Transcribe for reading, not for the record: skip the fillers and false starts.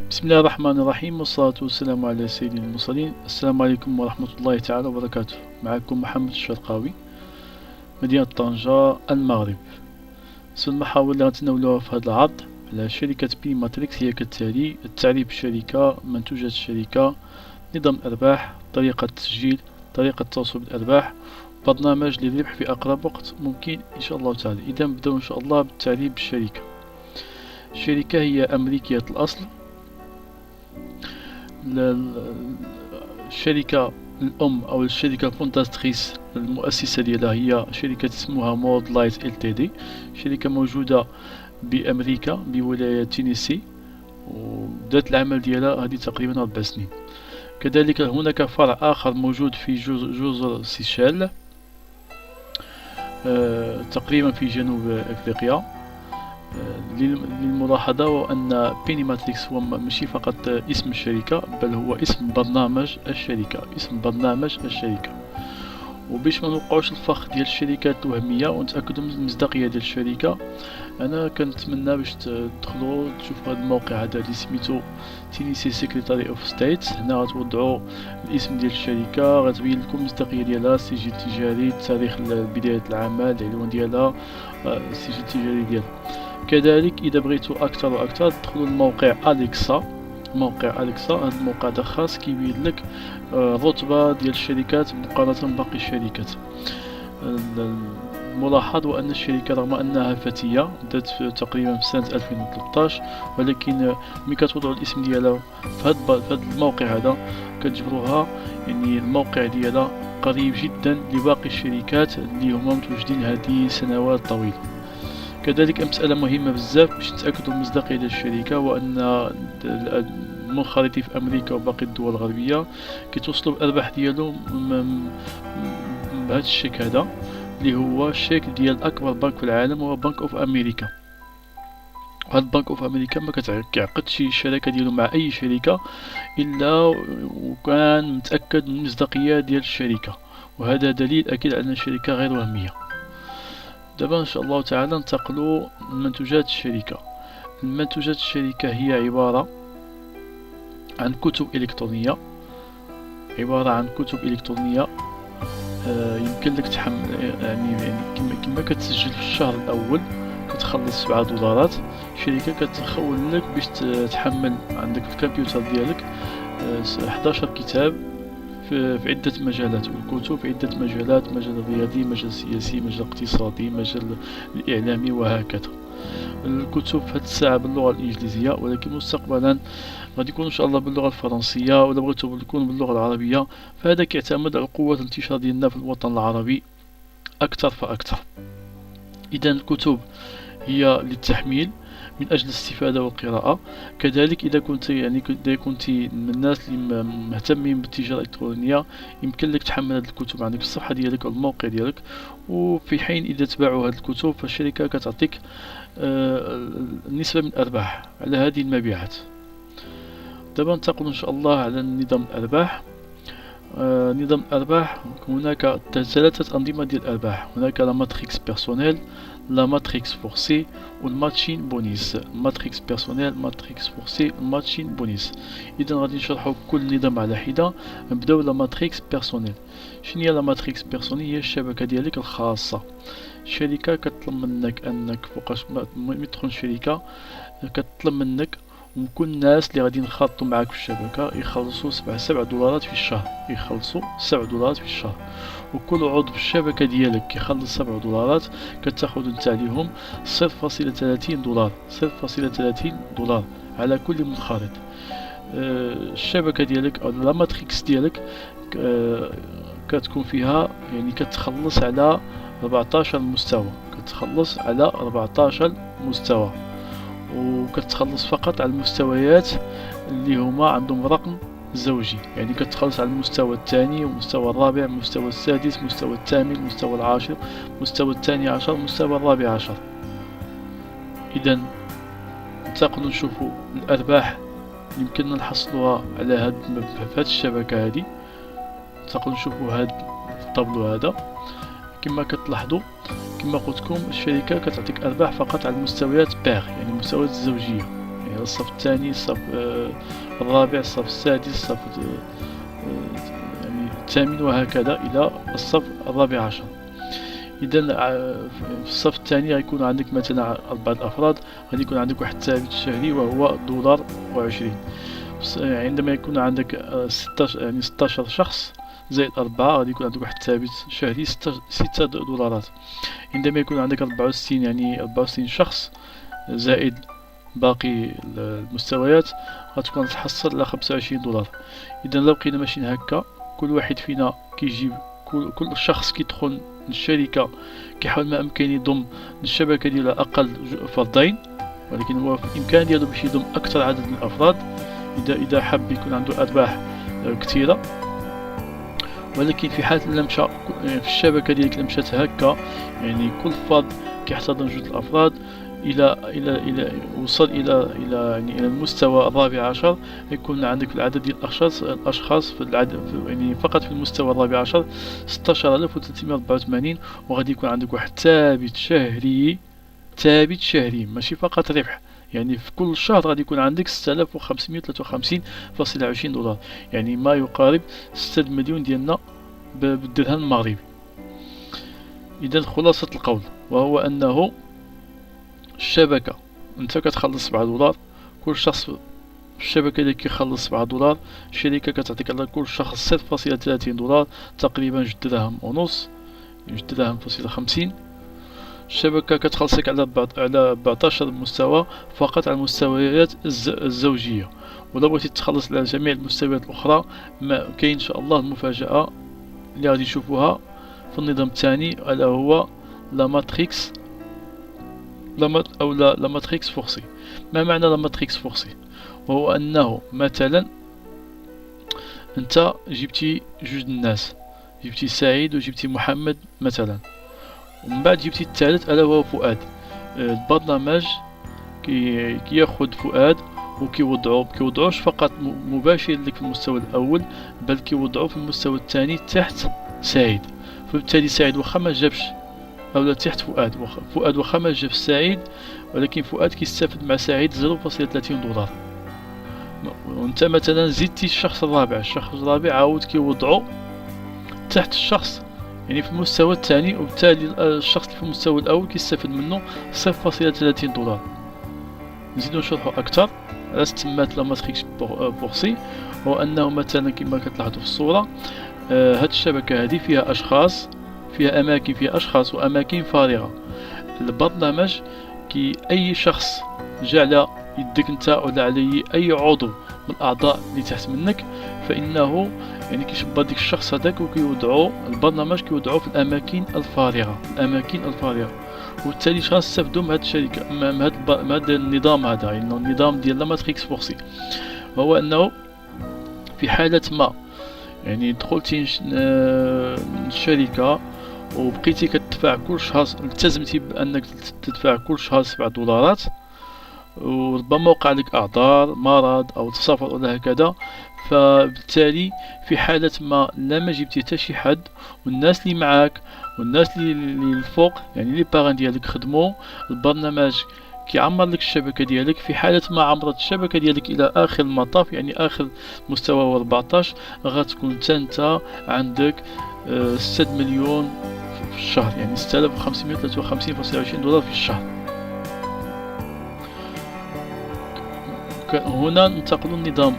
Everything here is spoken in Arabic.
بسم الله الرحمن الرحيم، والصلاة والسلام على سيد المرسلين. السلام عليكم ورحمة الله تعالى وبركاته. معكم محمد الشرقاوي، مدينة طنجة، المغرب. المحاور اللي غنتناولوها في هذا العرض على شركة بي ماتريكس هي كالتالي: التعريف بالشركة، منتوجات الشركة، نظام الأرباح، طريقة التسجيل، طريقة التوصل بالأرباح، برنامج للربح في أقرب وقت ممكن إن شاء الله تعالى. إذا نبداو إن شاء الله بالتعريف بالشركة. الشركة هي أمريكية الأصل. الشركة الأم أو الشركة فونداتريس المؤسسة ديالها هي شركة اسمها مود لايت LTD، شركة موجودة بأمريكا بولاية تينيسي، وبدات العمل ديالها هذه تقريبا 4 سنين. كذلك هناك فرع آخر موجود في جزر سيشيل تقريبا في جنوب أفريقيا. للملاحظة وأن بيني ماتريكس هو ماشي فقط اسم الشركة، بل هو اسم برنامج الشركة. وباش ما نوقعوش الفخ ديال الشركات الوهمية ونتأكدوا من المصداقية ديال الشركة، أنا كنتمنى باش تدخلوا تشوفوا هذا الموقع هذا اللي سميتو تينيسي سيكريتاري اوف ستيت. هنا غتوضعوا الاسم ديال الشركة، غتبين لكم المصداقية ديالها، السجل التجاري، تاريخ بداية العمل، العنوان ديالها، السجل التجاري ديالها. كذلك إذا بغيتوا أكثر وأكثر تدخلوا لموقع أليكسا. هذا الموقع هذا خاص كيبين لك الرتبة ديال الشركات مقارنة بباقي الشركات. الملاحظ هو أن الشركة رغم أنها فتية بدات تقريبا في سنة 2013، ولكن ملي كتوضعوا الاسم ديالها في هذا الموقع هذا كتجبروها، يعني الموقع ديالها قريب جدا لباقي الشركات اللي هما متواجدين هذه سنوات طويلة. كذلك مسألة مهمة بزاف باش تتأكدوا من مصداقية ديال الشركة، وأن المنخرطين في أمريكا وباقي الدول الغربية كيتوصلوا بالأرباح ديالهم بهذا الشيك هذا، اللي هو الشيك ديال أكبر بنك في العالم وهو بنك أوف أمريكا. وهذا بنك أوف أمريكا ما كيعقدش الشراكة ديالو مع أي شركة إلا وكان متأكد من المصداقية ديال الشركة، وهذا دليل أكيد على أن الشركة غير وهمية. دابا ان شاء الله تعالى ننتقلوا لمنتوجات الشركه. المنتوجات الشركه هي عباره عن كتب الكترونيه، يمكن لك تحمل، يعني كما كتسجل في الشهر الاول كتخلص $7. الشركه كتخول لك باش تحمل عندك في الكمبيوتر ديالك 11 كتاب في عدة مجالات، والكتب في عدة مجالات: مجال رياضي، مجال سياسي، مجال اقتصادي، مجال الإعلامي، وهكذا. الكتب في هذه الساعة باللغة الإنجليزية، ولكن مستقبلا غادي يكون إن شاء الله باللغة الفرنسية، ولا بغيتو يكون باللغة العربية، فهذا كيعتمد على قوة الانتشار ديالنا في الوطن العربي أكثر فأكثر. إذا الكتب هي للتحميل من أجل الاستفادة والقراءة. كذلك إذا كنت من الناس اللي مهتمين بالتجارة الإلكترونية، يمكن لك تحمل هذه الكتب عندك في الصفحة ديالك أو الموقع ديالك، وفي حين إذا تباعوا هذه الكتب فالشركة كتعطيك نسبة من الأرباح على هذه المبيعات. دابا ننتقل إن شاء الله على نظام الأرباح. نظام الأرباح هناك 3 أنظمة ديال الأرباح: هناك لا ماتريكس بيرسونيل، لا ماتريكس فورسي، والماتشين بونيس. ماتريكس بيرسونيل، ماتريكس فورسي، الماتشين بونيس. إذا غادي نشرحوا كل نظام على حدة. نبداو لا ماتريكس بيرسونيل. شنو هي لا ماتريكس بيرسونيل؟ هي الشبكة ديالك الخاصة. الشركة كتطلب منك أنك فوقاش ما تدخل الشركة كتطلب منك وكل الناس اللي غادي ينخرطوا معاك في الشبكة يخلصوا $7 في الشهر، وكل عضو في الشبكة ديالك كيخلص $7 كتاخد انت عليهم $0.30 على كل منخرط. الشبكة ديالك او لا ماتريكس ديالك كتكون فيها، يعني كتخلص على 14 مستوى، وكتخلص فقط على المستويات اللي هما عندهم رقم زوجي، يعني كتخلص على المستوى الثاني والمستوى الرابع، المستوى السادس، المستوى الثامن، المستوى العاشر، المستوى الثاني عشر، المستوى الرابع عشر. إذا ننتقلوا نشوفوا الأرباح يمكننا نحصلوها على هاد الشبكة هذه. ننتقلوا نشوفوا هاد الطابلو هذا. كما كتلاحظوا كما قلت لكم الشركة كتعطيك أرباح فقط على المستويات بير، يعني المستويات الزوجية، يعني يعني الصف الثاني، الصف الرابع، الصف السادس، الصف يعني الثامن، وهكذا إلى الصف الرابع عشر. إذا في الصف الثاني غيكون عندك مثلا 4 أفراد، غادي يكون عندك واحد الثابت الشهري وهو $20. عندما يكون عندك 16 شخص زائد 4 غادي يكون عندك واحد الثابت شهري $6. عندما يكون عندك 64 يعني 64 شخص زائد باقي المستويات غتكون تحصل على $25. إذا لو بقينا ماشيين هكا، كل واحد فينا كيجيب كل شخص كيدخل الشركة كيحاول ما أمكن يضم الشبكة ديالو أقل فردين، ولكن هو في الإمكان ديالو باش يضم أكثر عدد من الأفراد إذا حب يكون عنده أرباح كثيرة. ولكن في حالة لم مشى في الشبكة ديالك لم مشات هكا، يعني كل فرد كيحتضن جوج الأفراد إلى وصل إلى يعني إلى المستوى الرابع عشر، يكون عندك العدد ديال الأشخاص في العدد يعني فقط في المستوى الرابع عشر 16384، وغادي يكون عندك واحد ثابت شهري ماشي فقط ربح. يعني في كل شهر غادي يكون عندك $6553.20، يعني ما يقارب 6 مليون ديالنا بالدرهم المغربي. إذا خلاصة القول وهو أنه الشبكة انت كتخلص $7، كل شخص في الشبكة اللي كيخلص $7، الشركة كتعطيك على كل شخص $6.30، تقريبا $2.50، $2.50. الشبكة كتخلصك على 14 مستوى فقط على المستويات الزوجية، ولو بغيتي تخلص على جميع المستويات الأخرى ما كاين إن شاء الله المفاجأة اللي غادي نشوفوها في النظام الثاني، ألا هو لا ماتريكس فورسي. ما معنى لا ماتريكس فورسي؟ وهو أنه مثلا أنت جبتي جوج الناس، جبتي سعيد وجبتي محمد مثلا، ومن بعد جبتي الثالث ألا هو فؤاد. البرنامج كياخد فؤاد وكيوضعوش فقط مباشر لك في المستوى الأول، بل كيوضعوه في المستوى الثاني تحت سعيد. فبالتالي سعيد واخا ما جابش أو تحت فؤاد واخا ما جاب سعيد، ولكن فؤاد كيستافد مع سعيد $0.30. وانت مثلا زدتي الشخص الرابع عاود كيوضعو تحت الشخص يعني في المستوى الثاني، وبالتالي الشخص اللي في المستوى الأول كيستافد منه $0.30. نزيدو نشرحو أكثر على تمات لا ماتريكس بورسي. هو أنه مثلا كما كتلاحظوا في الصورة، هاد الشبكة هذه فيها أشخاص، فيها أماكن، فيها أشخاص وأماكن فارغة. البرنامج أي شخص جا على يدك انت ولا على أي عضو من الأعضاء اللي تحت منك، فإنه يعني كيشبر ديك الشخص هذاك وكيوضعو البرنامج كيوضعو في الأماكن الفارغة. وبالتالي شنو غنستافدو من هاد الشركة من هاد النظام هذا، يعني النظام ديال لا ماتريكس فورسي، وهو أنه في حالة ما يعني دخلتي الشركة وبقيتي كتدفع كل شهر، التزمتي بأنك تدفع كل شهر $7، وربما وقع لك أعذار مرض أو سفر ولا هكذا، فبالتالي في حالة ما لما جبتي حتى شي حد، والناس اللي معاك والناس اللي الفوق يعني لي باغان ديالك خدموا، البرنامج كيعمر لك الشبكة ديالك. في حالة ما عمرت الشبكة ديالك إلى آخر المطاف يعني آخر مستوى هو 14، غتكون انت عندك 6 مليون في الشهر، يعني $6553.20 في الشهر. هنا ننتقل للنظام